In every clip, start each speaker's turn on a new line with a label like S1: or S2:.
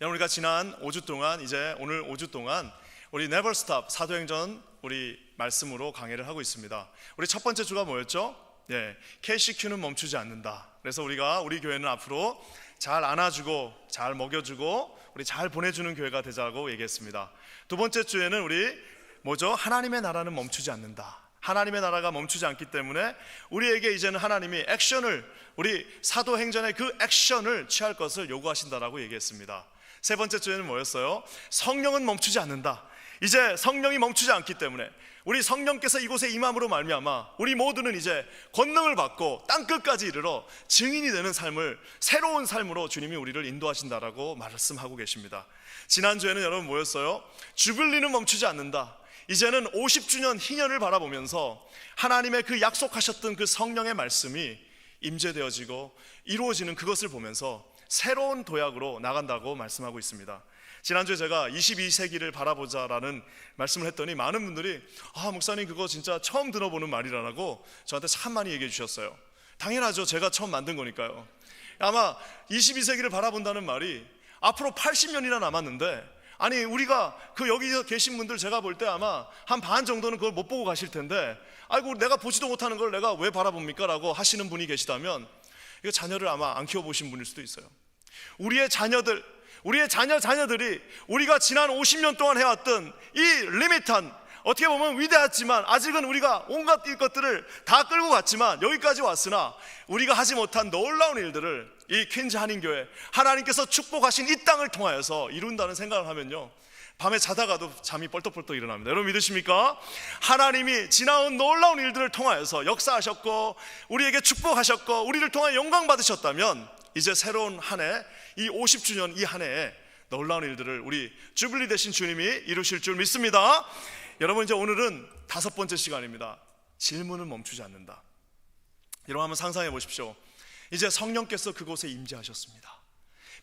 S1: 여러분, 우리가 지난 5주 동안, 이제 오늘 5주 동안 우리 Never Stop 사도행전 우리 말씀으로 강해를 하고 있습니다. 우리 첫 번째 주가 뭐였죠? KCQ는 멈추지 않는다. 그래서 우리가 우리 교회는 앞으로 잘 안아주고 잘 먹여주고 우리 잘 보내주는 교회가 되자고 얘기했습니다. 두 번째 주에는 우리 뭐죠? 하나님의 나라는 멈추지 않는다. 하나님의 나라가 멈추지 않기 때문에 우리에게 이제는 하나님이 액션을, 우리 사도행전의 그 액션을 취할 것을 요구하신다라고 얘기했습니다. 세 번째 주에는 뭐였어요? 성령은 멈추지 않는다. 이제 성령이 멈추지 않기 때문에 우리 성령께서 이곳에 임함으로 말미암아 우리 모두는 이제 권능을 받고 땅끝까지 이르러 증인이 되는 삶을, 새로운 삶으로 주님이 우리를 인도하신다라고 말씀하고 계십니다. 지난주에는 여러분 뭐였어요? 주빌리는 멈추지 않는다. 이제는 50주년 희년을 바라보면서 하나님의 그 약속하셨던 그 성령의 말씀이 임재되어지고 이루어지는 그것을 보면서 새로운 도약으로 나간다고 말씀하고 있습니다. 지난주에 제가 22세기를 바라보자라는 말씀을 했더니 많은 분들이 목사님 그거 진짜 처음 들어보는 말이라고 저한테 참 많이 얘기해 주셨어요. 당연하죠. 제가 처음 만든 거니까요. 아마 22세기를 바라본다는 말이 앞으로 80년이나 남았는데, 아니 우리가 그 여기 계신 분들 제가 볼 때 아마 한 반 정도는 그걸 못 보고 가실 텐데, 아이고 내가 보지도 못하는 걸 내가 왜 바라봅니까? 라고 하시는 분이 계시다면 이거 자녀를 아마 안 키워보신 분일 수도 있어요. 우리의 자녀들, 우리의 자녀들이 우리가 지난 50년 동안 해왔던 이 리밋한, 어떻게 보면 위대하지만 아직은 우리가 온갖 것들을 다 끌고 갔지만 여기까지 왔으나 우리가 하지 못한 놀라운 일들을 이 퀸즈 한인교회, 하나님께서 축복하신 이 땅을 통하여서 이룬다는 생각을 하면요, 밤에 자다가도 잠이 뻘떡뻘떡 일어납니다. 여러분 믿으십니까? 하나님이 지나온 놀라운 일들을 통하여서 역사하셨고 우리에게 축복하셨고 우리를 통해 영광 받으셨다면, 이제 새로운 한 해, 이 50주년 이 한 해에 놀라운 일들을 우리 주빌리 되신 주님이 이루실 줄 믿습니다. 여러분, 이제 오늘은 5번째 시간입니다. 질문은 멈추지 않는다. 여러분 한번 상상해 보십시오. 이제 성령께서 그곳에 임재하셨습니다.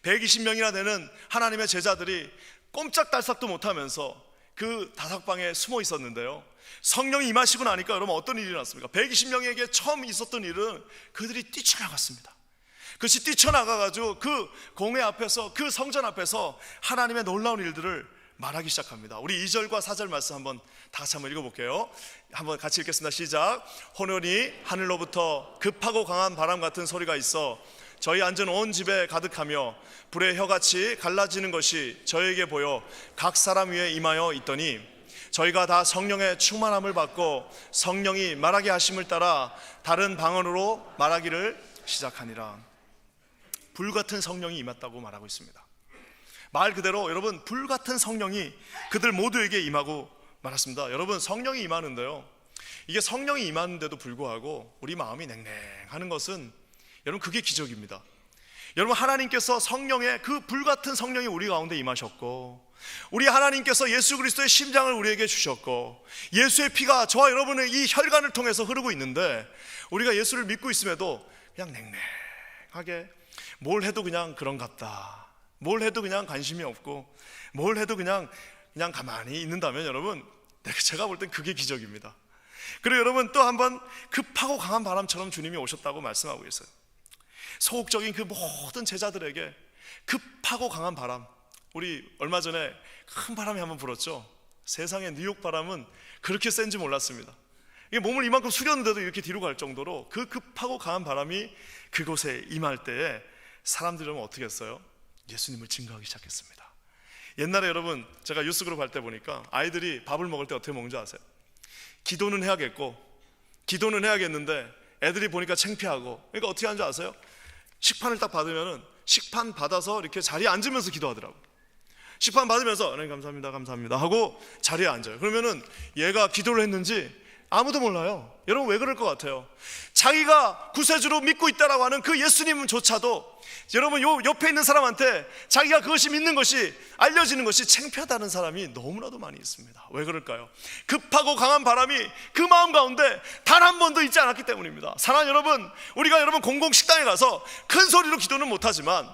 S1: 120명이나 되는 하나님의 제자들이 꼼짝달싹도 못하면서 그 다락방에 숨어 있었는데요, 성령이 임하시고 나니까 여러분 어떤 일이 일어났습니까? 120명에게 처음 있었던 일은 그들이 뛰쳐나갔습니다. 그것이 뛰쳐나가가지고 그 공회 앞에서, 그 성전 앞에서 하나님의 놀라운 일들을 말하기 시작합니다. 우리 2절과 4절 말씀 한번 다 같이 한번 읽어볼게요. 한번 같이 읽겠습니다. 시작. 호련히 하늘로부터 급하고 강한 바람 같은 소리가 있어 저희 앉은 온 집에 가득하며 불의 혀같이 갈라지는 것이 저에게 보여 각 사람 위에 임하여 있더니 저희가 다 성령의 충만함을 받고 성령이 말하게 하심을 따라 다른 방언으로 말하기를 시작하니라. 불같은 성령이 임했다고 말하고 있습니다. 말 그대로 여러분 불같은 성령이 그들 모두에게 임하고 말았습니다. 여러분 성령이 임하는데요, 이게 성령이 임하는데도 불구하고 우리 마음이 냉랭하는 것은 여러분 그게 기적입니다. 여러분 하나님께서 성령의 그 불같은 성령이 우리 가운데 임하셨고, 우리 하나님께서 예수 그리스도의 심장을 우리에게 주셨고 예수의 피가 저와 여러분의 이 혈관을 통해서 흐르고 있는데, 우리가 예수를 믿고 있음에도 그냥 냉랭하게 뭘 해도 그냥 그런갑다, 뭘 해도 그냥 관심이 없고 뭘 해도 그냥 가만히 있는다면 여러분 제가 볼 땐 그게 기적입니다. 그리고 여러분 또 한번 급하고 강한 바람처럼 주님이 오셨다고 말씀하고 있어요. 소극적인 그 모든 제자들에게 급하고 강한 바람, 우리 얼마 전에 큰 바람이 한번 불었죠. 세상의 뉴욕 바람은 그렇게 센지 몰랐습니다. 이게 몸을 이만큼 숙였는데도 이렇게 뒤로 갈 정도로 그 급하고 강한 바람이 그곳에 임할 때에 사람들은 어떻게 했어요? 예수님을 증거하기 시작했습니다. 옛날에 여러분 제가 유스그룹 할 때 보니까 아이들이 밥을 먹을 때 어떻게 먹는지 아세요? 기도는 해야겠고, 기도는 해야겠는데 애들이 보니까 창피하고, 그러니까 어떻게 하는지 아세요? 식판을 딱 받으면은 식판 받아서 이렇게 자리에 앉으면서 기도하더라고요. 식판 받으면서 네, 감사합니다 감사합니다 하고 자리에 앉아요. 그러면은 얘가 기도를 했는지 아무도 몰라요. 여러분 왜 그럴 것 같아요? 자기가 구세주로 믿고 있다라고 하는 그 예수님조차도 여러분 요 옆에 있는 사람한테 자기가 그것이 믿는 것이 알려지는 것이 창피하다는 사람이 너무나도 많이 있습니다. 왜 그럴까요? 급하고 강한 바람이 그 마음 가운데 단 한 번도 있지 않았기 때문입니다. 사랑하는 여러분, 우리가 여러분 공공식당에 가서 큰 소리로 기도는 못하지만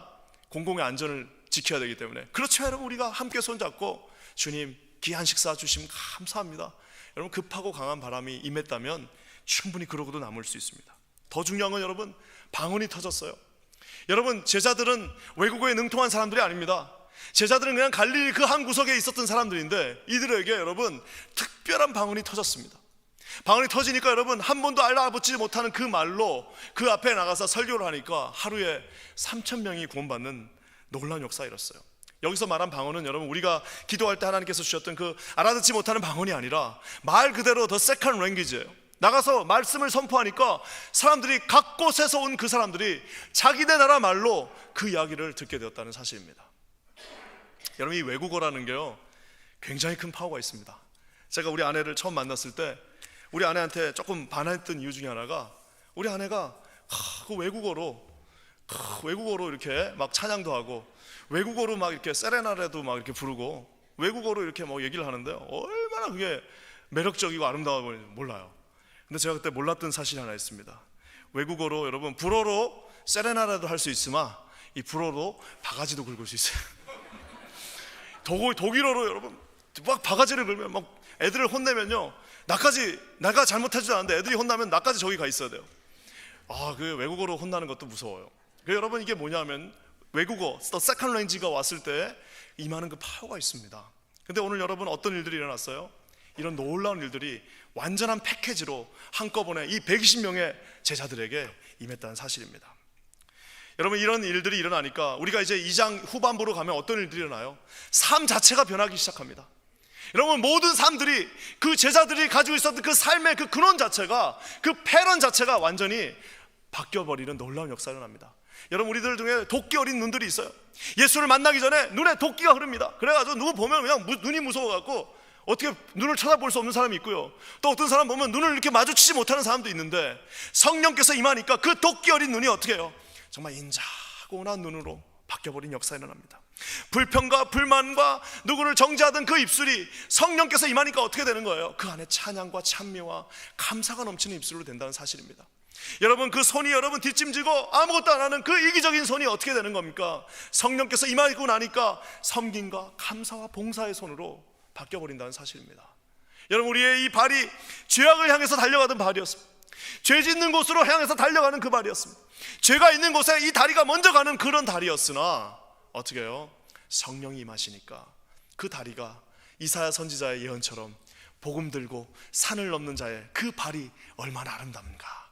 S1: 공공의 안전을 지켜야 되기 때문에, 그렇지만 여러분 우리가 함께 손잡고 주님 귀한 식사 주시면 감사합니다, 여러분 급하고 강한 바람이 임했다면 충분히 그러고도 남을 수 있습니다. 더 중요한 건 여러분 방언이 터졌어요. 여러분 제자들은 외국어에 능통한 사람들이 아닙니다. 제자들은 그냥 갈릴리 그 한 구석에 있었던 사람들인데 이들에게 여러분 특별한 방언이 터졌습니다. 방언이 터지니까 여러분 한 번도 알아보지 못하는 그 말로 그 앞에 나가서 설교를 하니까 하루에 3,000명이 구원받는 놀라운 역사가 일었어요. 여기서 말한 방언은 여러분 우리가 기도할 때 하나님께서 주셨던 그 알아듣지 못하는 방언이 아니라 말 그대로 the second language예요. 나가서 말씀을 선포하니까 사람들이 각 곳에서 온 그 사람들이 자기네 나라 말로 그 이야기를 듣게 되었다는 사실입니다. 여러분 이 외국어라는 게요 굉장히 큰 파워가 있습니다. 제가 우리 아내를 처음 만났을 때 우리 아내한테 조금 반했던 이유 중에 하나가 우리 아내가 그 외국어로 이렇게 막 찬양도 하고 외국어로 막 이렇게 세레나데도 막 이렇게 부르고 외국어로 이렇게 뭐 얘기를 하는데요 얼마나 그게 매력적이고 아름다워 보이는지 몰라요. 근데 제가 그때 몰랐던 사실이 하나 있습니다. 외국어로 여러분 불어로 세레나데도 할 수 있으나 이 불어로 바가지도 긁을 수 있어요. 독일어로 여러분 막 바가지를 긁으면 막 애들을 혼내면요 내가 잘못하지도 않은데 애들이 혼나면 나까지 저기 가 있어야 돼요. 그 외국어로 혼나는 것도 무서워요. 여러분 이게 뭐냐면 외국어 또 세컨드 랭귀지가 왔을 때 임하는 그 파워가 있습니다. 근데 오늘 여러분 어떤 일들이 일어났어요? 이런 놀라운 일들이 완전한 패키지로 한꺼번에 이 120명의 제자들에게 임했다는 사실입니다. 여러분 이런 일들이 일어나니까 우리가 이제 2장 후반부로 가면 어떤 일들이 일어나요? 삶 자체가 변하기 시작합니다. 여러분 모든 삶들이 그 제자들이 가지고 있었던 그 삶의 그 근원 자체가 그 패런 자체가 완전히 바뀌어버리는 놀라운 역사가 일어납니다. 여러분 우리들 중에 도끼 어린 눈들이 있어요. 예수를 만나기 전에 눈에 도끼가 흐릅니다. 그래가지고 누구 보면 그냥 눈이 무서워갖고 어떻게 눈을 쳐다볼 수 없는 사람이 있고요 또 어떤 사람 보면 눈을 이렇게 마주치지 못하는 사람도 있는데 성령께서 임하니까 그 도끼 어린 눈이 어떻게 해요? 정말 인자고운한 눈으로 바뀌어버린 역사가 일어납니다. 불평과 불만과 누구를 정죄하던 그 입술이 성령께서 임하니까 어떻게 되는 거예요? 그 안에 찬양과 찬미와 감사가 넘치는 입술로 된다는 사실입니다. 여러분 그 손이 여러분 뒷짐지고 아무것도 안 하는 그 이기적인 손이 어떻게 되는 겁니까? 성령께서 임하고 나니까 섬김과 감사와 봉사의 손으로 바뀌어버린다는 사실입니다. 여러분 우리의 이 발이 죄악을 향해서 달려가던 발이었습니다. 죄 짓는 곳으로 향해서 달려가는 그 발이었습니다. 죄가 있는 곳에 이 다리가 먼저 가는 그런 다리였으나 어떻게 해요? 성령이 임하시니까 그 다리가 이사야 선지자의 예언처럼 복음 들고 산을 넘는 자의 그 발이 얼마나 아름답는가.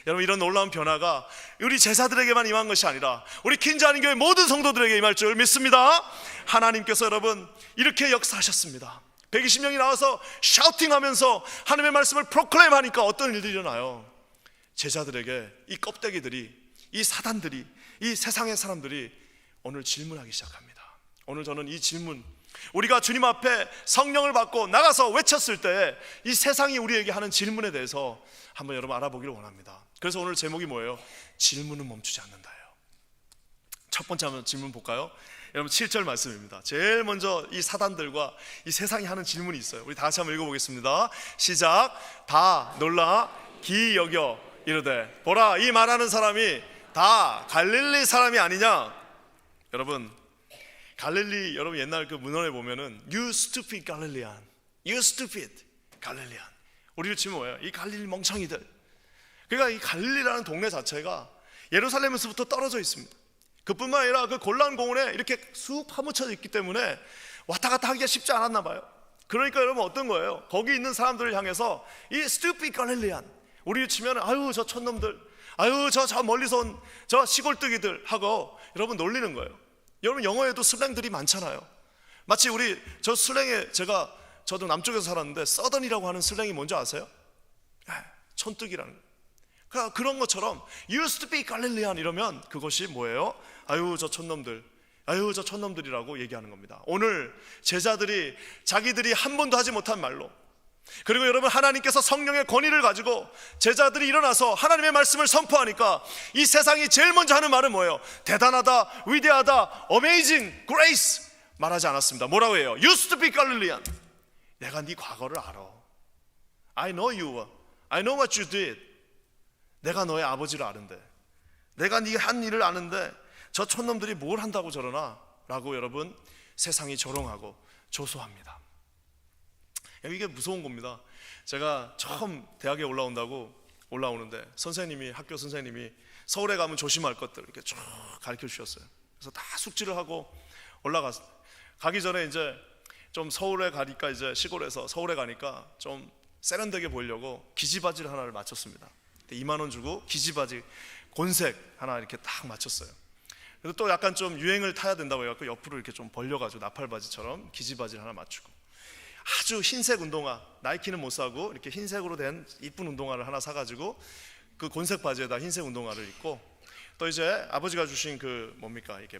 S1: 여러분 이런 놀라운 변화가 우리 제자들에게만 임한 것이 아니라 우리 킨자하는 교회 모든 성도들에게 임할 줄 믿습니다. 하나님께서 여러분 이렇게 역사하셨습니다. 120명이 나와서 샤우팅하면서 하나님의 말씀을 프로클레임하니까 어떤 일들이 일어나요? 제자들에게 이 껍데기들이 이 사단들이 이 세상의 사람들이 오늘 질문하기 시작합니다. 오늘 저는 이 질문 우리가 주님 앞에 성령을 받고 나가서 외쳤을 때 이 세상이 우리에게 하는 질문에 대해서 한번 여러분 알아보기를 원합니다. 그래서 오늘 제목이 뭐예요? 질문은 멈추지 않는다예요. 첫 번째 한번 질문 볼까요? 여러분 7절 말씀입니다. 제일 먼저 이 사단들과 이 세상이 하는 질문이 있어요. 우리 다 같이 한번 읽어보겠습니다. 시작. 다 놀라 기 여겨 이르되 보라 이 말하는 사람이 다 갈릴리 사람이 아니냐. 여러분 갈릴리 여러분 옛날 그 문헌에 보면은 You stupid Galilean, You stupid Galilean. 우리로 치면 뭐예요? 이 갈릴리 멍청이들. 그러니까 이 갈릴리라는 동네 자체가 예루살렘에서부터 떨어져 있습니다. 그뿐만 아니라 그 골란 공원에 이렇게 쑥 파묻혀져 있기 때문에 왔다 갔다 하기가 쉽지 않았나 봐요. 그러니까 여러분 어떤 거예요? 거기 있는 사람들을 향해서 이 stupid Galilean, 우리로 치면 아유 저 촌놈들, 아유 저 멀리서 온 저 시골뜨기들 하고 여러분 놀리는 거예요. 여러분 영어에도 슬랭들이 많잖아요. 마치 우리 저 슬랭에 저도 남쪽에서 살았는데 서던이라고 하는 슬랭이 뭔지 아세요? 촌뜨기라는 거예요. 그러니까 그런 것처럼 You stupid Galilean 이러면 그것이 뭐예요? 아유 저 촌놈들, 아유 저 촌놈들이라고 얘기하는 겁니다. 오늘 제자들이 자기들이 한 번도 하지 못한 말로, 그리고 여러분 하나님께서 성령의 권위를 가지고 제자들이 일어나서 하나님의 말씀을 선포하니까 이 세상이 제일 먼저 하는 말은 뭐예요? 대단하다, 위대하다, amazing, grace 말하지 않았습니다. 뭐라고 해요? You stupid Galilean. 내가 네 과거를 알아. I know you. I know what you did. 내가 너의 아버지를 아는데, 내가 네 한 일을 아는데 저 촌놈들이 뭘 한다고 저러나 라고 여러분 세상이 조롱하고 조소합니다. 이게 무서운 겁니다. 제가 처음 대학에 올라오는데 학교 선생님이 서울에 가면 조심할 것들 이렇게 쭉 가르쳐 주셨어요. 그래서 다 숙지를 하고 올라갔어요. 가기 전에 이제 좀 서울에 가니까, 이제 시골에서 서울에 가니까 좀 세련되게 보이려고 기지바지를 하나를 맞췄습니다. 2만 원 주고 기지바지 곤색 하나 이렇게 딱 맞췄어요. 그래서 또 약간 좀 유행을 타야 된다고 해갖고 옆으로 이렇게 좀 벌려가지고 나팔바지처럼 기지바지를 하나 맞추고, 아주 흰색 운동화, 나이키는 못 사고 이렇게 흰색으로 된 이쁜 운동화를 하나 사가지고 그 곤색 바지에다 흰색 운동화를 입고, 또 이제 아버지가 주신 그 뭡니까, 이렇게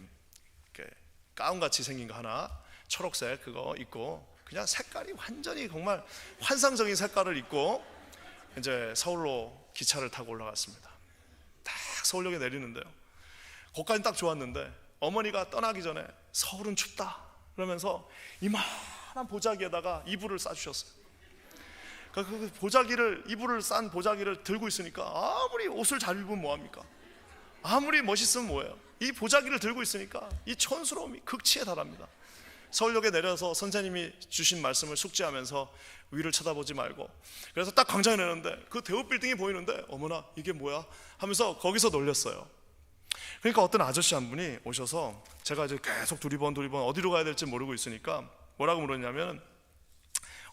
S1: 가운같이 생긴 거 하나 초록색 그거 입고, 그냥 색깔이 완전히 정말 환상적인 색깔을 입고 이제 서울로 기차를 타고 올라갔습니다. 딱 서울역에 내리는데요, 거기까지 딱 좋았는데 어머니가 떠나기 전에 서울은 춥다 그러면서 이만한 보자기에다가 이불을 싸주셨어요. 그 보자기를, 이불을 싼 보자기를 들고 있으니까 아무리 옷을 잘 입으면 뭐합니까? 아무리 멋있으면 뭐예요? 이 보자기를 들고 있으니까 이 촌스러움이 극치에 달합니다. 서울역에 내려서 선생님이 주신 말씀을 숙지하면서 위를 쳐다보지 말고, 그래서 딱 광장에 내렸는데 그 대우 빌딩이 보이는데 어머나 이게 뭐야 하면서 거기서 놀렸어요. 그러니까 어떤 아저씨 한 분이 오셔서, 제가 이제 계속 두리번 어디로 가야 될지 모르고 있으니까 뭐라고 물었냐면,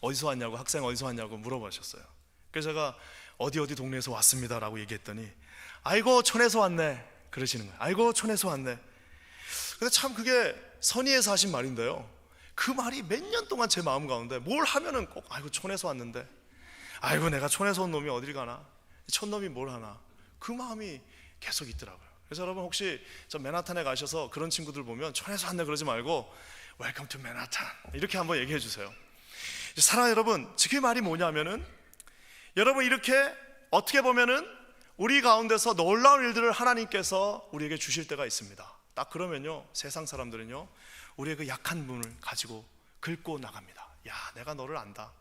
S1: 어디서 왔냐고, 학생 어디서 왔냐고 물어보셨어요. 그래서 제가 어디 동네에서 왔습니다 라고 얘기했더니, 아이고 촌에서 왔네 그러시는 거예요. 아이고 촌에서 왔네. 근데 참 그게 선의에서 하신 말인데요, 그 말이 몇 년 동안 제 마음 가운데 뭘 하면은 꼭 아이고 촌에서 왔는데, 아이고 내가 촌에서 온 놈이 어딜 가나, 촌놈이 뭘 하나, 그 마음이 계속 있더라고요. 그래서 여러분 혹시 저 맨하탄에 가셔서 그런 친구들 보면 촌에서 왔네 그러지 말고 웰컴 투 맨하탄 이렇게 한번 얘기해 주세요. 사랑하는 여러분, 그 말이 뭐냐면은, 여러분 이렇게 어떻게 보면은 우리 가운데서 놀라운 일들을 하나님께서 우리에게 주실 때가 있습니다. 딱 그러면요, 세상 사람들은요 우리의 그 약한 부분을 가지고 긁고 나갑니다. 야, 내가 너를 안다.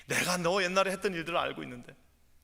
S1: 내가 너 옛날에 했던 일들을 알고 있는데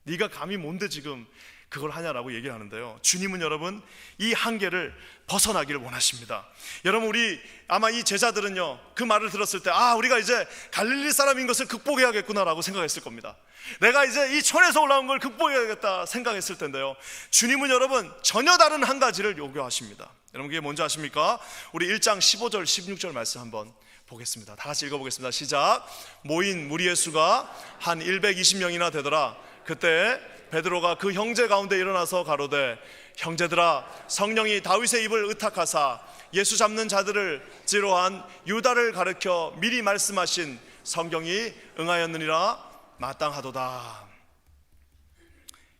S1: 네가 감히 뭔데 지금 그걸 하냐라고 얘기를 하는데요, 주님은 여러분 이 한계를 벗어나기를 원하십니다. 여러분, 우리 아마 이 제자들은요 그 말을 들었을 때, 아, 우리가 이제 갈릴리 사람인 것을 극복해야겠구나라고 생각했을 겁니다. 내가 이제 이 촌에서 올라온 걸 극복해야겠다 생각했을 텐데요, 주님은 여러분 전혀 다른 한 가지를 요구하십니다. 여러분 그게 뭔지 아십니까? 우리 1장 15절 16절 말씀 한번 보겠습니다. 다 같이 읽어보겠습니다. 시작. 모인 무리의 수가 한 120명이나 되더라. 그때 베드로가 그 형제 가운데 일어나서 가로되, 형제들아, 성령이 다윗의 입을 의탁하사 예수 잡는 자들을 지로한 유다를 가르쳐 미리 말씀하신 성경이 응하였느니라 마땅하도다.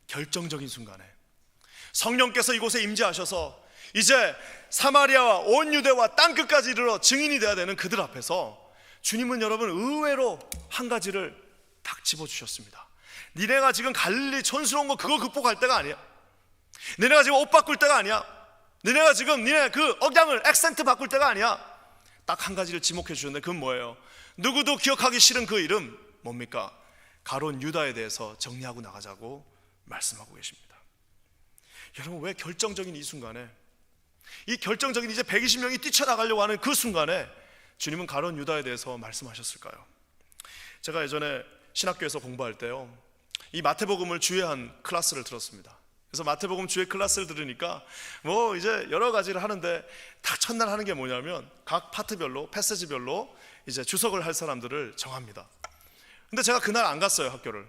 S1: 결정적인 순간에 성령께서 이곳에 임재하셔서 이제 사마리아와 온 유대와 땅끝까지 이르러 증인이 되어야 되는 그들 앞에서 주님은 여러분 의외로 한 가지를 딱 집어주셨습니다. 니네가 지금 갈릴리 촌스러운 거 그거 극복할 때가 아니야. 니네가 지금 옷 바꿀 때가 아니야. 니네가 지금 니네 그 억양을 액센트 바꿀 때가 아니야. 딱 한 가지를 지목해 주셨는데 그건 뭐예요? 누구도 기억하기 싫은 그 이름 뭡니까? 가론 유다에 대해서 정리하고 나가자고 말씀하고 계십니다. 여러분, 왜 결정적인 이 순간에, 이 결정적인 이제 120명이 뛰쳐나가려고 하는 그 순간에 주님은 가론 유다에 대해서 말씀하셨을까요? 제가 예전에 신학교에서 공부할 때요, 이 마태복음을 주예한 클래스를 들었습니다. 그래서 마태복음 주예 클래스를 들으니까 뭐 이제 여러 가지를 하는데, 딱 첫날 하는 게 뭐냐면 각 파트별로, 패세지별로 이제 주석을 할 사람들을 정합니다. 근데 제가 그날 안 갔어요, 학교를.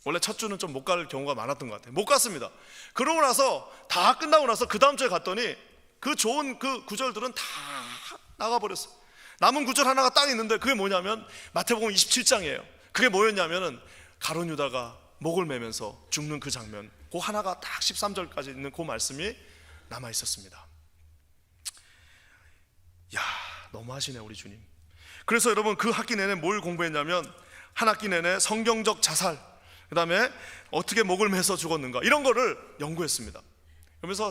S1: 원래 첫 주는 좀 못 갈 경우가 많았던 것 같아요. 못 갔습니다. 그러고 나서 다 끝나고 나서 그 다음 주에 갔더니 그 좋은 그 구절들은 다 나가버렸어요. 남은 구절 하나가 딱 있는데 그게 뭐냐면 마태복음 27장이에요. 그게 뭐였냐면은 가론 유다가 목을 매면서 죽는 그 장면, 그 하나가 딱 13절까지 있는 그 말씀이 남아 있었습니다. 야, 너무하시네 우리 주님. 그래서 여러분 그 학기 내내 뭘 공부했냐면, 한 학기 내내 성경적 자살, 그 다음에 어떻게 목을 매서 죽었는가, 이런 거를 연구했습니다. 그러면서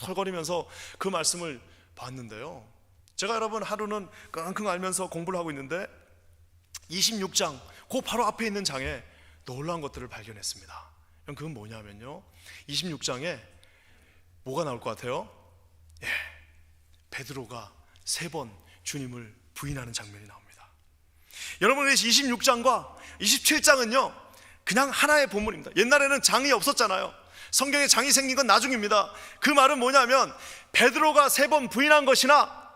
S1: 털거리면서 그 말씀을 봤는데요, 제가 여러분 하루는 끙끙 앓면서 공부를 하고 있는데 26장 그 바로 앞에 있는 장에 놀라운 것들을 발견했습니다. 그건 뭐냐면요, 26장에 뭐가 나올 것 같아요? 예, 베드로가 3번 주님을 부인하는 장면이 나옵니다. 여러분, 26장과 27장은요 그냥 하나의 본문입니다. 옛날에는 장이 없었잖아요. 성경에 장이 생긴 건 나중입니다. 그 말은 뭐냐면 베드로가 3번 부인한 것이나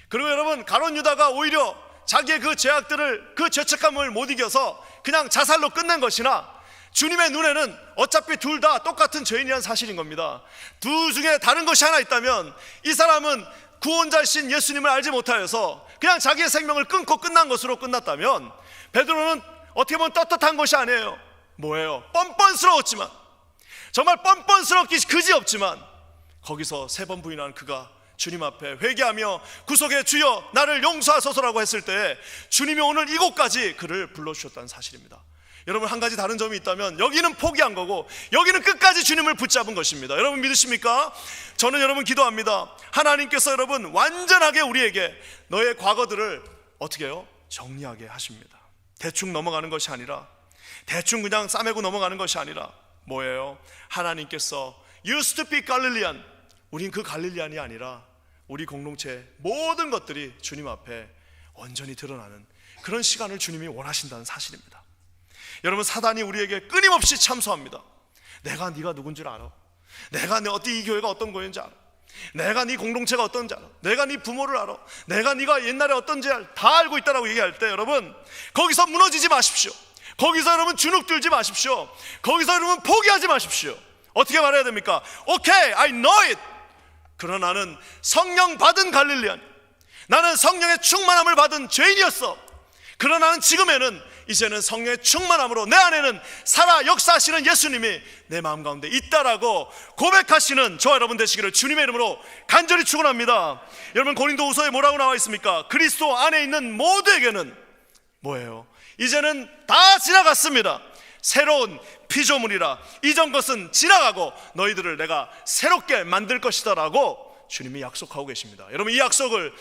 S1: 그리고 여러분, 가룟 유다가 오히려 자기의 그 죄악들을, 그 죄책감을 못 이겨서 그냥 자살로 끝낸 것이나, 주님의 눈에는 어차피 둘 다 똑같은 죄인이라는 사실인 겁니다. 둘 중에 다른 것이 하나 있다면, 이 사람은 구원자이신 예수님을 알지 못하여서 그냥 자기의 생명을 끊고 끝난 것으로 끝났다면, 베드로는 어떻게 보면 떳떳한 것이 아니에요. 뭐예요? 뻔뻔스러웠지만, 정말 뻔뻔스럽기 그지없지만, 거기서 3번 부인한 그가 주님 앞에 회개하며 구속의 주여 나를 용서하소서라고 했을 때, 주님이 오늘 이곳까지 그를 불러주셨다는 사실입니다. 여러분, 한 가지 다른 점이 있다면, 여기는 포기한 거고 여기는 끝까지 주님을 붙잡은 것입니다. 여러분 믿으십니까? 저는 여러분 기도합니다. 하나님께서 여러분 완전하게 우리에게 너의 과거들을 어떻게 해요? 정리하게 하십니다. 대충 넘어가는 것이 아니라, 대충 그냥 싸매고 넘어가는 것이 아니라, 뭐예요? 하나님께서 used to be Galilean, 우린 그 갈릴리안이 아니라 우리 공동체의 모든 것들이 주님 앞에 온전히 드러나는 그런 시간을 주님이 원하신다는 사실입니다. 여러분, 사단이 우리에게 끊임없이 참소합니다. 내가 네가 누군 줄 알아? 내가 이 교회가 어떤 교회인지 알아? 내가 네 공동체가 어떤지 알아? 내가 네 부모를 알아? 내가 네가 옛날에 어떤지 다 알고 있다라고 얘기할 때, 여러분 거기서 무너지지 마십시오. 거기서 여러분 주눅 들지 마십시오. 거기서 여러분 포기하지 마십시오. 어떻게 말해야 됩니까? Okay, I know it. 그러나 나는 성령 받은 갈릴리안, 나는 성령의 충만함을 받은 죄인이었어. 그러나 나는 지금에는 이제는 성령의 충만함으로 내 안에는 살아 역사하시는 예수님이 내 마음 가운데 있다라고 고백하시는 저와 여러분 되시기를 주님의 이름으로 간절히 축원합니다. 여러분, 고린도후서에 뭐라고 나와 있습니까? 그리스도 안에 있는 모두에게는 뭐예요? 이제는 다 지나갔습니다. 새로운 피조물이라 이전 것은 지나가고 너희들을 내가 새롭게 만들 것이다 라고 주님이 약속하고 계십니다. 여러분, 이 약속을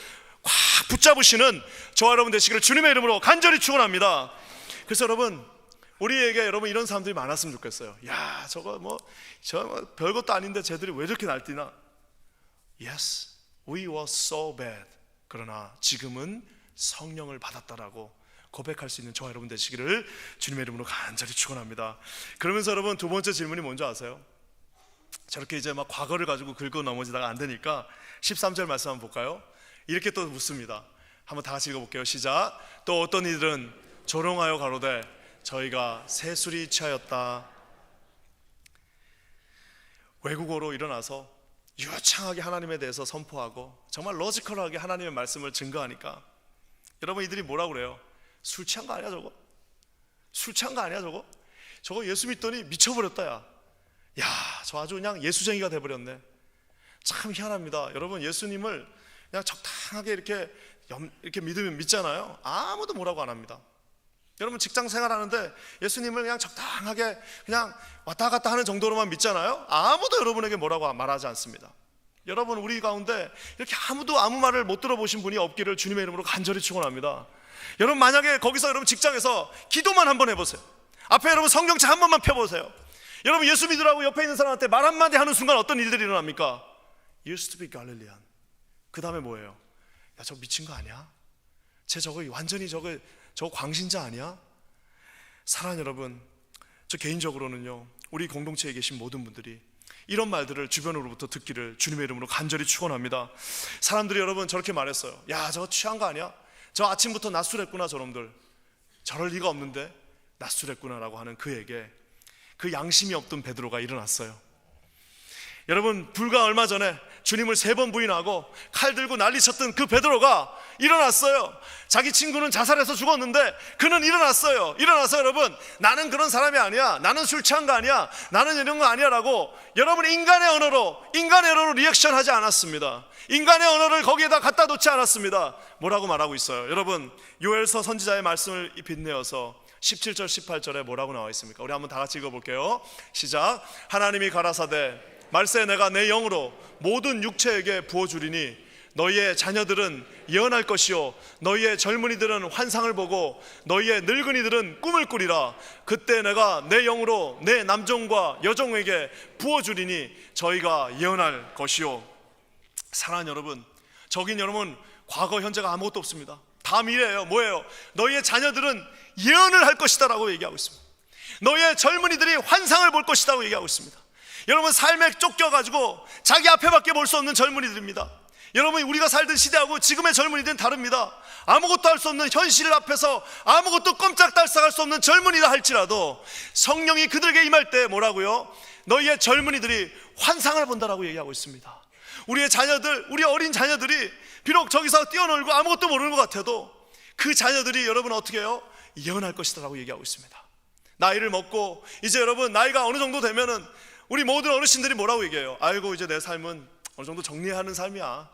S1: 꽉 붙잡으시는 저와 여러분 되시기를 주님의 이름으로 간절히 축원합니다. 그래서 여러분, 우리에게 여러분 이런 사람들이 많았으면 좋겠어요. 야, 저거 별것도 아닌데 쟤들이 왜 저렇게 날뛰나? Yes, we were so bad. 그러나 지금은 성령을 받았다라고 고백할 수 있는 저와 여러분 되시기를 주님의 이름으로 간절히 축원합니다. 그러면서 여러분, 두 번째 질문이 뭔지 아세요? 저렇게 이제 막 과거를 가지고 긁고 넘어지다가 안 되니까 13절 말씀 한번 볼까요? 이렇게 또 묻습니다. 한번 다 같이 읽어볼게요. 시작. 또 어떤 이들은 조롱하여 가로되 저희가 세술이 취하였다. 외국어로 일어나서 유창하게 하나님에 대해서 선포하고 정말 로지컬하게 하나님의 말씀을 증거하니까, 여러분 이들이 뭐라고 그래요? 술 취한 거 아니야 저거? 술 취한 거 아니야 저거? 저거 예수 믿더니 미쳐버렸다. 야, 저 아주 그냥 예수쟁이가 돼버렸네. 참 희한합니다. 여러분, 예수님을 그냥 적당하게 이렇게 믿으면 믿잖아요. 아무도 뭐라고 안 합니다. 여러분, 직장 생활하는데 예수님을 그냥 적당하게 그냥 왔다 갔다 하는 정도로만 믿잖아요. 아무도 여러분에게 뭐라고 말하지 않습니다. 여러분, 우리 가운데 이렇게 아무도 아무 말을 못 들어보신 분이 없기를 주님의 이름으로 간절히 축원합니다. 여러분, 만약에 거기서 여러분 직장에서 기도만 한번 해보세요. 앞에 여러분 성경책 한 번만 펴보세요. 여러분, 예수 믿으라고 옆에 있는 사람한테 말 한마디 하는 순간 어떤 일들이 일어납니까? Used to be Galilean. 그 다음에 뭐예요? 야, 저거 미친 거 아니야? 쟤 저거 완전히 저거 광신자 아니야? 사랑하는 여러분, 저 개인적으로는요, 우리 공동체에 계신 모든 분들이 이런 말들을 주변으로부터 듣기를 주님의 이름으로 간절히 축원합니다. 사람들이 여러분 저렇게 말했어요. 야, 저거 취한 거 아니야? 저 아침부터 낮술했구나 저놈들. 저럴 리가 없는데 낮술했구나라고 하는 그에게 그 양심이 없던 베드로가 일어났어요. 여러분, 불과 얼마 전에 주님을 3번 부인하고 칼 들고 난리쳤던 그 베드로가 일어났어요. 자기 친구는 자살해서 죽었는데 그는 일어났어요. 일어나서 여러분, 나는 그런 사람이 아니야, 나는 술 취한 거 아니야, 나는 이런 거 아니야 라고 여러분 인간의 언어로 리액션하지 않았습니다. 인간의 언어를 거기에다 갖다 놓지 않았습니다. 뭐라고 말하고 있어요? 여러분, 요엘서 선지자의 말씀을 빗내어서 17절 18절에 뭐라고 나와 있습니까? 우리 한번 다 같이 읽어볼게요. 시작. 하나님이 가라사대 말세 내가 내 영으로 모든 육체에게 부어주리니 너희의 자녀들은 예언할 것이요 너희의 젊은이들은 환상을 보고 너희의 늙은이들은 꿈을 꾸리라. 그때 내가 내 영으로 내 남종과 여종에게 부어주리니 저희가 예언할 것이요. 사랑하는 여러분, 저긴 여러분 과거 현재가 아무것도 없습니다. 다 미래예요. 뭐예요? 너희의 자녀들은 예언을 할 것이다 라고 얘기하고 있습니다. 너희의 젊은이들이 환상을 볼 것이다 라고 얘기하고 있습니다. 여러분, 삶에 쫓겨가지고 자기 앞에밖에 볼 수 없는 젊은이들입니다. 여러분, 우리가 살던 시대하고 지금의 젊은이들은 다릅니다. 아무것도 할 수 없는 현실 앞에서 아무것도 꼼짝달싹할 수 없는 젊은이라 할지라도 성령이 그들에게 임할 때 뭐라고요? 너희의 젊은이들이 환상을 본다라고 얘기하고 있습니다. 우리의 자녀들, 우리 어린 자녀들이 비록 저기서 뛰어놀고 아무것도 모르는 것 같아도 그 자녀들이 여러분 어떻게 해요? 예언할 것이다 라고 얘기하고 있습니다. 나이를 먹고 이제 여러분 나이가 어느 정도 되면은 우리 모든 어르신들이 뭐라고 얘기해요? 아이고, 이제 내 삶은 어느 정도 정리하는 삶이야.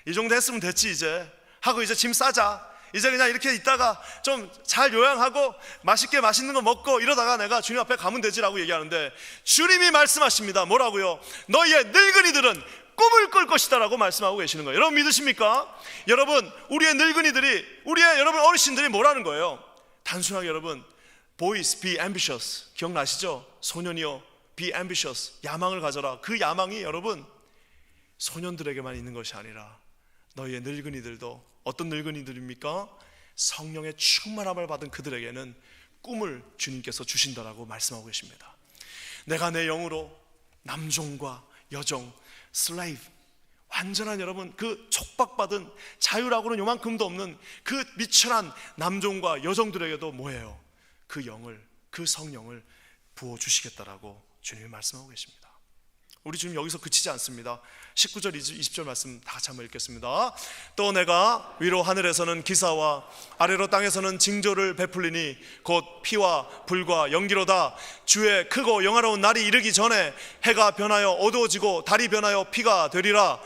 S1: 이 정도 했으면 됐지 이제 하고 이제 짐 싸자. 이제 그냥 이렇게 있다가 좀 잘 요양하고 맛있게 맛있는 거 먹고 이러다가 내가 주님 앞에 가면 되지라고 얘기하는데, 주님이 말씀하십니다. 뭐라고요? 너희의 늙은이들은 꿈을 꿀 것이다 라고 말씀하고 계시는 거예요. 여러분 믿으십니까? 여러분, 우리의 늙은이들이, 우리의 여러분 어르신들이 뭐라는 거예요? 단순하게 여러분, Boys be ambitious, 기억나시죠? 소년이여 be ambitious, 야망을 가져라. 그 야망이 여러분 소년들에게만 있는 것이 아니라 너희의 늙은이들도, 어떤 늙은이들입니까? 성령의 충만함을 받은 그들에게는 꿈을 주님께서 주신다라고 말씀하고 계십니다. 내가 내 영으로 남종과 여종, 슬레이브, 완전한 여러분 그 촉박받은 자유라고는 요만큼도 없는 그 미천한 남종과 여종들에게도 뭐예요? 그 영을, 그 성령을 부어주시겠다라고 주님이 말씀하고 계십니다. 우리 주님 여기서 그치지 않습니다. 19절 20절 말씀 다 같이 한번 읽겠습니다. 또 내가 위로 하늘에서는 기사와 아래로 땅에서는 징조를 베풀리니 곧 피와 불과 연기로다. 주의 크고 영화로운 날이 이르기 전에 해가 변하여 어두워지고 달이 변하여 피가 되리라.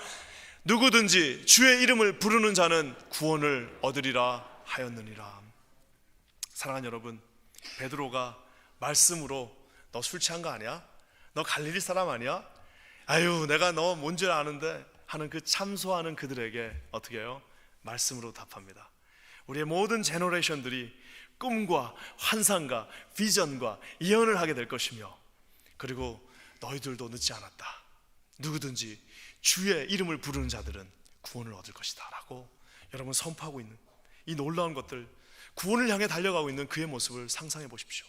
S1: 누구든지 주의 이름을 부르는 자는 구원을 얻으리라 하였느니라. 사랑하는 여러분, 베드로가 말씀으로 너 술 취한 거 아니야? 너 갈릴리 사람 아니야? 아유, 내가 너 뭔지 아는데 하는 그 참소하는 그들에게 어떻게 해요? 말씀으로 답합니다. 우리의 모든 제너레이션들이 꿈과 환상과 비전과 예언을 하게 될 것이며, 그리고 너희들도 늦지 않았다. 누구든지 주의 이름을 부르는 자들은 구원을 얻을 것이다 라고 여러분 선포하고 있는 이 놀라운 것들, 구원을 향해 달려가고 있는 그의 모습을 상상해 보십시오.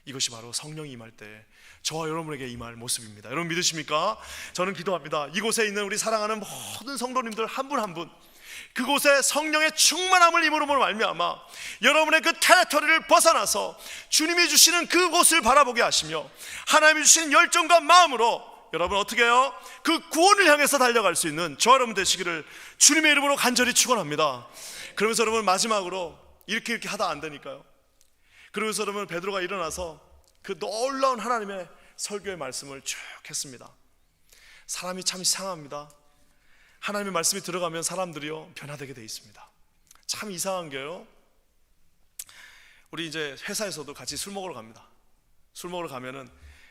S1: 이것이 바로 성령이 임할 때 저와 여러분에게 임할 모습입니다. 여러분 믿으십니까? 저는 기도합니다. 이곳에 있는 우리 사랑하는 모든 성도님들 한 분 한 분, 그곳에 성령의 충만함을 임으로 말미암아 여러분의 그 테리토리를 벗어나서 주님이 주시는 그곳을 바라보게 하시며 하나님이 주시는 열정과 마음으로 여러분 어떻게 해요? 그 구원을 향해서 달려갈 수 있는 저와 여러분 되시기를 주님의 이름으로 간절히 축원합니다. 그러면서 여러분 마지막으로 이렇게 하다 안 되니까요. 그러면서 여러분 베드로가 일어나서 그 놀라운 하나님의 설교의 말씀을 쭉 했습니다. 사람이 참 이상합니다. 하나님의 말씀이 들어가면 사람들이요 변화되게 돼 있습니다. 참 이상한 게요, 우리 이제 회사에서도 같이 술 먹으러 갑니다. 술 먹으러 가면은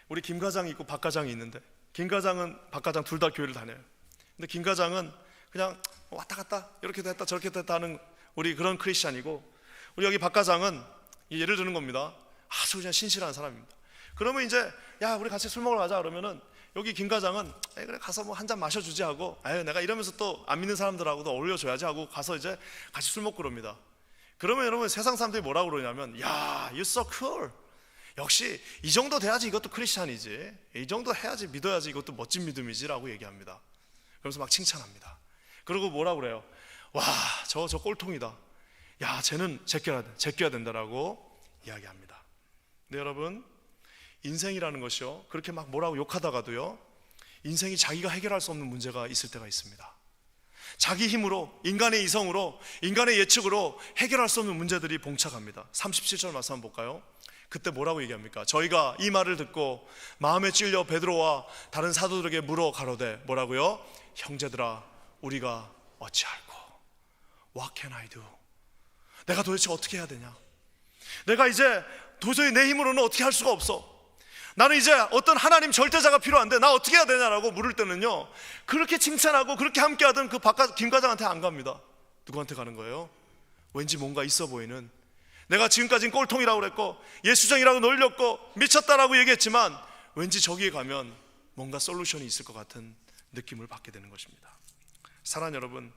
S1: 우리 김 과장이 있고 박 과장이 있는데, 김 과장은 박 과장 둘 다 교회를 다녀요. 근데 김 과장은 그냥 왔다 갔다 이렇게도 했다 저렇게도 했다 하는 우리 그런 크리스찬이고, 우리 여기 박 과장은 예를 드는 겁니다. 아주 그냥 신실한 사람입니다. 그러면 이제 야 우리 같이 술 먹으러 가자 그러면은 여기 김 과장은 그래 가서 뭐 한 잔 마셔주지 하고, 내가 이러면서 또 안 믿는 사람들하고도 어울려줘야지 하고 가서 이제 같이 술 먹고 그럽니다. 그러면 여러분 세상 사람들이 뭐라고 그러냐면, 야 you're so cool, 역시 이 정도 돼야지 이것도 크리스찬이지, 이 정도 해야지 믿어야지 이것도 멋진 믿음이지 라고 얘기합니다. 그러면서 막 칭찬합니다. 그리고 뭐라고 그래요? 와 저 꼴통이다, 야 쟤는 제껴야 된다라고 이야기합니다. 근데 여러분 인생이라는 것이요 그렇게 막 뭐라고 욕하다가도요 인생이 자기가 해결할 수 없는 문제가 있을 때가 있습니다. 자기 힘으로, 인간의 이성으로, 인간의 예측으로 해결할 수 없는 문제들이 봉착합니다. 37절 말씀 한번 볼까요? 그때 뭐라고 얘기합니까? 저희가 이 말을 듣고 마음에 찔려 베드로와 다른 사도들에게 물어 가로되 뭐라고요? 형제들아 우리가 어찌할꼬? What can I do? 내가 도대체 어떻게 해야 되냐? 내가 이제 도저히 내 힘으로는 어떻게 할 수가 없어. 나는 이제 어떤 하나님 절대자가 필요한데 나 어떻게 해야 되냐라고 물을 때는요 그렇게 칭찬하고 그렇게 함께하던 그 김 과장한테 안 갑니다. 누구한테 가는 거예요? 왠지 뭔가 있어 보이는, 내가 지금까지는 꼴통이라고 그랬고 예수장이라고 놀렸고 미쳤다라고 얘기했지만 왠지 저기에 가면 뭔가 솔루션이 있을 것 같은 느낌을 받게 되는 것입니다. 사랑하는 여러분,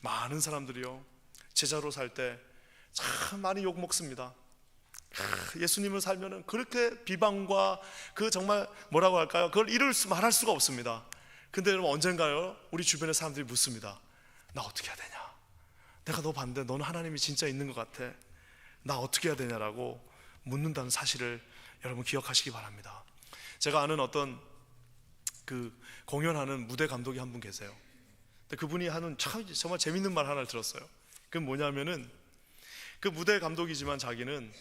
S1: 많은 사람들이요 제자로 살 때 참 많이 욕 먹습니다. 예수님을 살면은 그렇게 비방과 그 정말 뭐라고 할까요? 그걸 말할 수가 없습니다. 근데 여러분 언젠가요 우리 주변의 사람들이 묻습니다. 나 어떻게 해야 되냐, 내가 너 봤는데 너는 하나님이 진짜 있는 것 같아, 나 어떻게 해야 되냐라고 묻는다는 사실을 여러분 기억하시기 바랍니다. 제가 아는 어떤 그 공연하는 무대 감독이 한 분 계세요. 근데 그분이 하는 참 정말 재밌는 말 하나를 들었어요. 그건 뭐냐면은 그 무대 감독이지만 자기는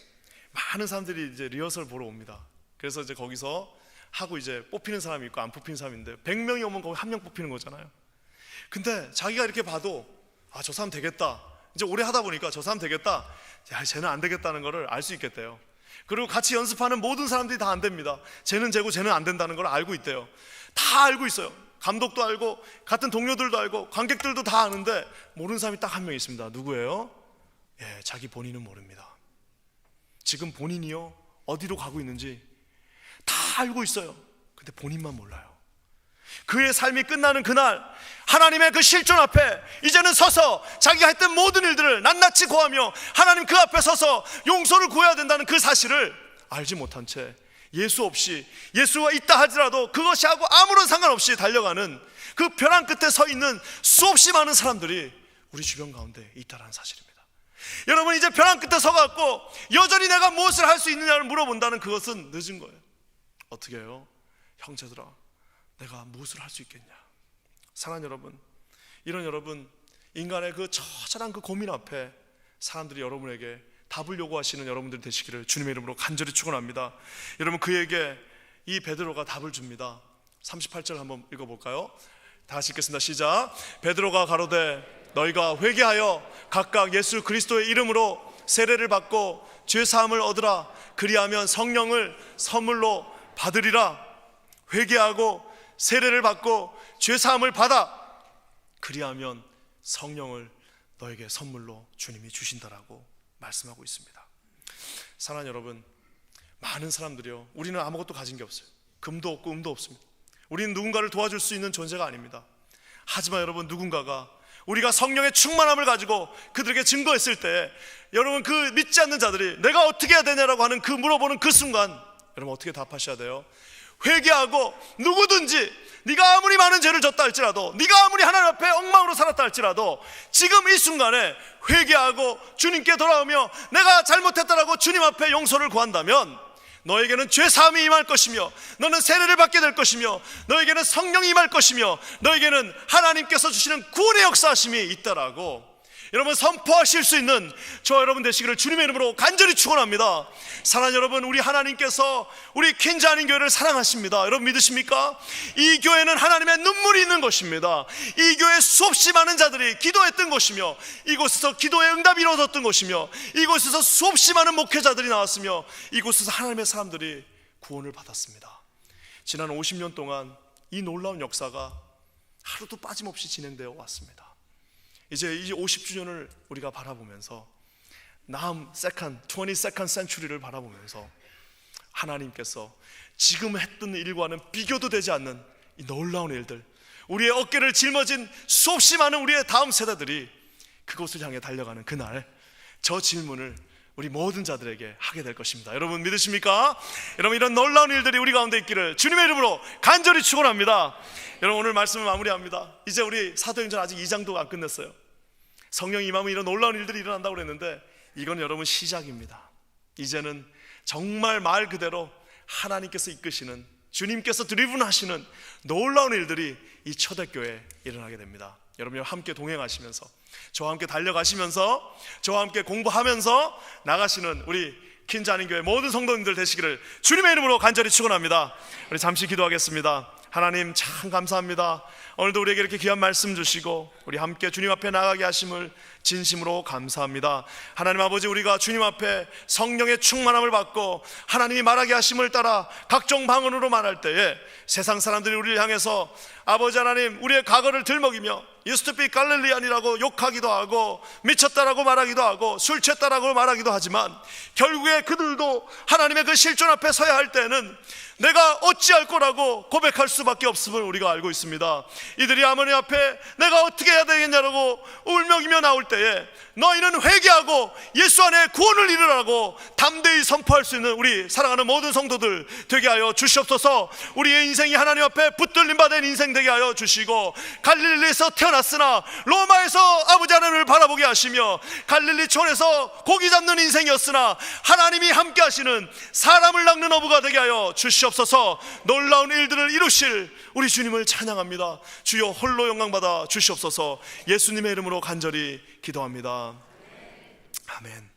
S1: 많은 사람들이 이제 리허설 보러 옵니다. 그래서 이제 거기서 하고 이제 뽑히는 사람이 있고 안 뽑히는 사람이 있는데 100명이 오면 거기 한 명 뽑히는 거잖아요. 근데 자기가 이렇게 봐도 아, 저 사람 되겠다, 이제 오래 하다 보니까 저 사람 되겠다, 야, 쟤는 안 되겠다는 거를 알 수 있겠대요. 그리고 같이 연습하는 모든 사람들이 다 안 됩니다. 쟤는 되고 쟤는 안 된다는 걸 알고 있대요. 다 알고 있어요. 감독도 알고 같은 동료들도 알고 관객들도 다 아는데 모르는 사람이 딱 한 명 있습니다. 누구예요? 예, 자기 본인은 모릅니다. 지금 본인이요 어디로 가고 있는지 다 알고 있어요. 근데 본인만 몰라요. 그의 삶이 끝나는 그날 하나님의 그 실존 앞에 이제는 서서 자기가 했던 모든 일들을 낱낱이 고하며 하나님 그 앞에 서서 용서를 구해야 된다는 그 사실을 알지 못한 채 예수 없이, 예수가 있다 할지라도 그것이 하고 아무런 상관없이 달려가는 그 벼랑 끝에 서 있는 수없이 많은 사람들이 우리 주변 가운데 있다는 사실입니다. 여러분, 이제 벼랑 끝에 서갖고 여전히 내가 무엇을 할 수 있느냐를 물어본다는 그것은 늦은 거예요. 어떻게 해요? 형제들아, 내가 무엇을 할 수 있겠냐? 사랑하는 여러분, 이런 여러분 인간의 그 처절한 그 고민 앞에 사람들이 여러분에게 답을 요구하시는 여러분들이 되시기를 주님의 이름으로 간절히 축원합니다. 여러분, 그에게 이 베드로가 답을 줍니다. 38절 한번 읽어볼까요? 다 같이 읽겠습니다. 시작. 베드로가 가로되 너희가 회개하여 각각 예수 그리스도의 이름으로 세례를 받고 죄 사함을 얻으라. 그리하면 성령을 선물로 받으리라. 회개하고 세례를 받고 죄 사함을 받아. 그리하면 성령을 너에게 선물로 주님이 주신다라고 말씀하고 있습니다. 사랑하는 여러분, 많은 사람들이요, 우리는 아무것도 가진 게 없어요. 금도 없고 음도 없습니다. 우리는 누군가를 도와줄 수 있는 존재가 아닙니다. 하지만 여러분, 누군가가 우리가 성령의 충만함을 가지고 그들에게 증거했을 때 여러분, 그 믿지 않는 자들이 내가 어떻게 해야 되냐라고 하는 그 물어보는 그 순간 여러분 어떻게 답하셔야 돼요? 회개하고 누구든지 네가 아무리 많은 죄를 졌다 할지라도, 네가 아무리 하나님 앞에 엉망으로 살았다 할지라도 지금 이 순간에 회개하고 주님께 돌아오며 내가 잘못했다라고 주님 앞에 용서를 구한다면 너에게는 죄 사함이 임할 것이며 너는 세례를 받게 될 것이며 너에게는 성령이 임할 것이며 너에게는 하나님께서 주시는 구원의 역사하심이 있다라고 여러분 선포하실 수 있는 저와 여러분 되시기를 주님의 이름으로 간절히 축원합니다. 사랑하는 여러분, 우리 하나님께서 우리 퀸즈 아닌 교회를 사랑하십니다. 여러분 믿으십니까? 이 교회는 하나님의 눈물이 있는 것입니다. 이 교회 수없이 많은 자들이 기도했던 것이며 이곳에서 기도의 응답이 이루어졌던 것이며 이곳에서 수없이 많은 목회자들이 나왔으며 이곳에서 하나님의 사람들이 구원을 받았습니다. 지난 50년 동안 이 놀라운 역사가 하루도 빠짐없이 진행되어 왔습니다. 이제 이 50주년을 우리가 바라보면서 다음 22nd century를 바라보면서 하나님께서 지금 했던 일과는 비교도 되지 않는 이 놀라운 일들, 우리의 어깨를 짊어진 수없이 많은 우리의 다음 세대들이 그곳을 향해 달려가는 그날, 저 질문을 우리 모든 자들에게 하게 될 것입니다. 여러분 믿으십니까? 여러분, 이런 놀라운 일들이 우리 가운데 있기를 주님의 이름으로 간절히 축원합니다. 여러분, 오늘 말씀을 마무리합니다. 이제 우리 사도행전 아직 2장도 안 끝냈어요. 성령이 임하면 이런 놀라운 일들이 일어난다고 그랬는데 이건 여러분 시작입니다. 이제는 정말 말 그대로 하나님께서 이끄시는, 주님께서 드리븐하시는 놀라운 일들이 이 초대교회에 일어나게 됩니다. 여러분 함께 동행하시면서, 저와 함께 달려가시면서, 저와 함께 공부하면서 나가시는 우리 퀸즈 아닌 교회 모든 성도님들 되시기를 주님의 이름으로 간절히 축원합니다. 우리 잠시 기도하겠습니다. 하나님 참 감사합니다. 오늘도 우리에게 이렇게 귀한 말씀 주시고 우리 함께 주님 앞에 나가게 하심을 진심으로 감사합니다. 하나님 아버지, 우리가 주님 앞에 성령의 충만함을 받고 하나님이 말하게 하심을 따라 각종 방언으로 말할 때에 세상 사람들이 우리를 향해서 아버지 하나님 우리의 과거를 들먹이며 used to be 갈릴리안이라고 욕하기도 하고 미쳤다라고 말하기도 하고 술 취했다라고 말하기도 하지만 결국에 그들도 하나님의 그 실존 앞에 서야 할 때는 내가 어찌할 거라고 고백할 수밖에 없음을 우리가 알고 있습니다. 이들이 아버님 앞에 내가 어떻게 해야 되겠냐라고 울먹이며 나올 때에 너희는 회개하고 예수 안에 구원을 이루라고 담대히 선포할 수 있는 우리 사랑하는 모든 성도들 되게 하여 주시옵소서. 우리의 인생이 하나님 앞에 붙들림 받은 인생 되게 하여 주시고 갈릴리에서 태어난 나타났으나 로마에서 아버지 하나님을 바라보게 하시며 갈릴리촌에서 고기 잡는 인생이었으나 하나님이 함께 하시는 사람을 낚는 어부가 되게 하여 주시옵소서. 놀라운 일들을 이루실 우리 주님을 찬양합니다. 주여 홀로 영광받아 주시옵소서. 예수님의 이름으로 간절히 기도합니다. 아멘.